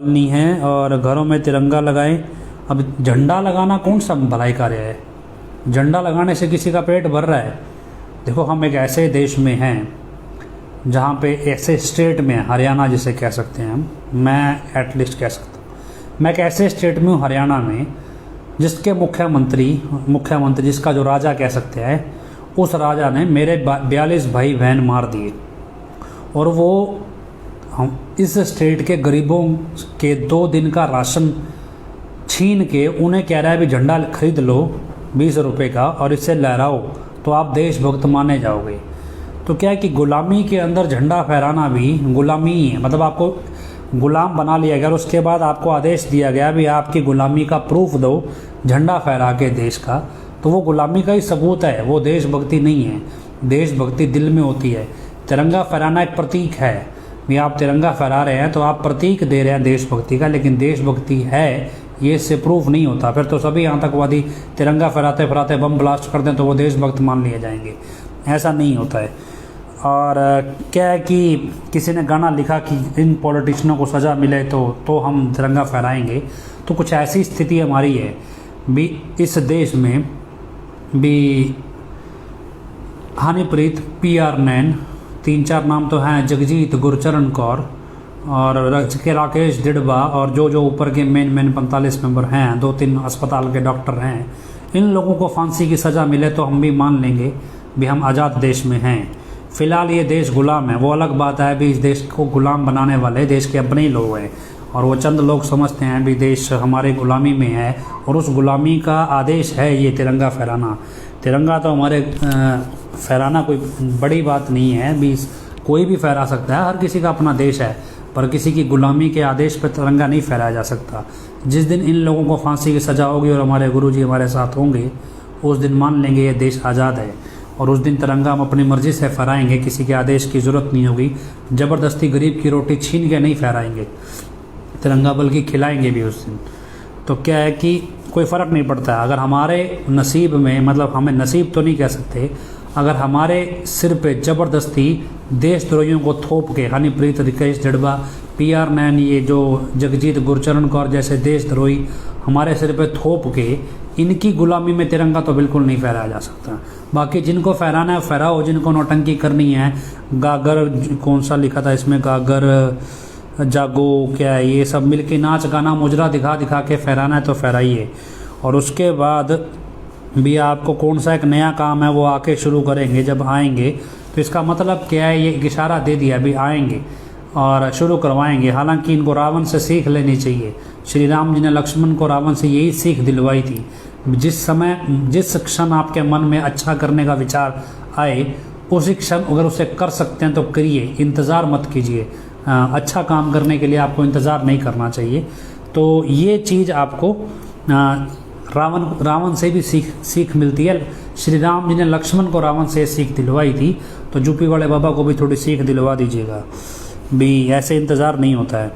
नहीं है और घरों में तिरंगा लगाएं। अब झंडा लगाना कौन सा भलाई कार्य है? झंडा लगाने से किसी का पेट भर रहा है? देखो, हम एक ऐसे देश में हैं जहाँ पे ऐसे स्टेट में, हरियाणा जिसे कह सकते हैं हम, मैं एटलीस्ट कह सकता हूँ, मैं एक ऐसे स्टेट में हूँ हरियाणा में जिसके मुख्यमंत्री जिसका जो राजा कह सकते हैं, उस राजा ने मेरे 42 भाई बहन मार दिए। और वो हम इस स्टेट के गरीबों के 2 दिन का राशन छीन के उन्हें कह रहा है भी झंडा खरीद लो 20 रुपये का और इससे लहराओ तो आप देशभक्त माने जाओगे। तो क्या है कि गुलामी के अंदर झंडा फहराना भी गुलामी ही है। मतलब आपको गुलाम बना लिया गया और उसके बाद आपको आदेश दिया गया भी आपकी गुलामी का प्रूफ दो झंडा फहरा के देश का, तो वो गुलामी का ही सबूत है, वो देशभक्ति नहीं है। देशभक्ति दिल में होती है। तिरंगा फहराना एक प्रतीक है भी आप तिरंगा फहरा रहे हैं तो आप प्रतीक दे रहे हैं देशभक्ति का, लेकिन देशभक्ति है ये इससे प्रूफ नहीं होता। फिर तो सभी आतंकवादी तिरंगा फहराते फहराते बम ब्लास्ट कर दें तो वो देशभक्त मान लिए जाएंगे, ऐसा नहीं होता है। और क्या है कि किसी ने गाना लिखा कि इन पॉलिटिशियनों को सज़ा मिले तो हम तिरंगा फहराएंगे। तो कुछ ऐसी स्थिति हमारी है भी इस देश में भी। हनीप्रीत, PR नैन, 3-4 नाम तो हैं, जगजीत, गुरचरण कौर और राकेश दिड़बा और जो ऊपर के मेन 45 मेंबर हैं, 2-3 अस्पताल के डॉक्टर हैं, इन लोगों को फांसी की सज़ा मिले तो हम भी मान लेंगे भी हम आज़ाद देश में हैं। फ़िलहाल ये देश गुलाम है, वो अलग बात है भी इस देश को गुलाम बनाने वाले देश के अपने ही लोग हैं और वो चंद लोग समझते हैं भी देश हमारे गुलामी में है और उस गुलामी का आदेश है ये तिरंगा फहराना। तिरंगा तो हमारे फहराना कोई बड़ी बात नहीं है भी, कोई भी फहरा सकता है, हर किसी का अपना देश है, पर किसी की गुलामी के आदेश पर तिरंगा नहीं फहराया जा सकता। जिस दिन इन लोगों को फांसी की सज़ा होगी और हमारे गुरुजी हमारे साथ होंगे, उस दिन मान लेंगे ये देश आज़ाद है और उस दिन तिरंगा हम अपनी मर्ज़ी से फहराएंगे, किसी के आदेश की ज़रूरत नहीं होगी। ज़बरदस्ती गरीब की रोटी छीन के नहीं फहराएंगे तिरंगा, बल्कि खिलाएंगे भी उस दिन। तो क्या है कि कोई फ़र्क नहीं पड़ता अगर हमारे नसीब में, मतलब हमें नसीब तो नहीं कह सकते, अगर हमारे सिर पे ज़बरदस्ती देशद्रोहियों को थोप के, हनीप्रीत, राकेश दिड़बा, PR नैन, ये जो जगजीत, गुरचरण कौर जैसे देशद्रोही हमारे सिर पे थोप के, इनकी गुलामी में तिरंगा तो बिल्कुल नहीं फहराया जा सकता। बाकी जिनको फहराना है फहराओ, जिनको नौटंकी करनी है, गागर कौन सा लिखा था इसमें, गागर जागो क्या है, ये सब मिलके नाच गाना मुजरा दिखा के फहराना है तो फहराइए। और उसके बाद भी आपको कौन सा एक नया काम है वो आके शुरू करेंगे। जब आएंगे तो इसका मतलब क्या है, ये इशारा दे दिया भी आएंगे और शुरू करवाएंगे। हालांकि इनको रावण से सीख लेनी चाहिए। श्री राम जी ने लक्ष्मण को रावण से यही सीख दिलवाई थी। जिस क्षण आपके मन में अच्छा करने का विचार आए, उसी क्षण अगर उसे कर सकते हैं तो करिए, इंतज़ार मत कीजिए। अच्छा काम करने के लिए आपको इंतज़ार नहीं करना चाहिए। तो ये चीज़ आपको रावण से भी सीख मिलती है। श्री राम जी ने लक्ष्मण को रावण से सीख दिलवाई थी, तो यूपी वाले बाबा को भी थोड़ी सीख दिलवा दीजिएगा भी, ऐसे इंतज़ार नहीं होता है।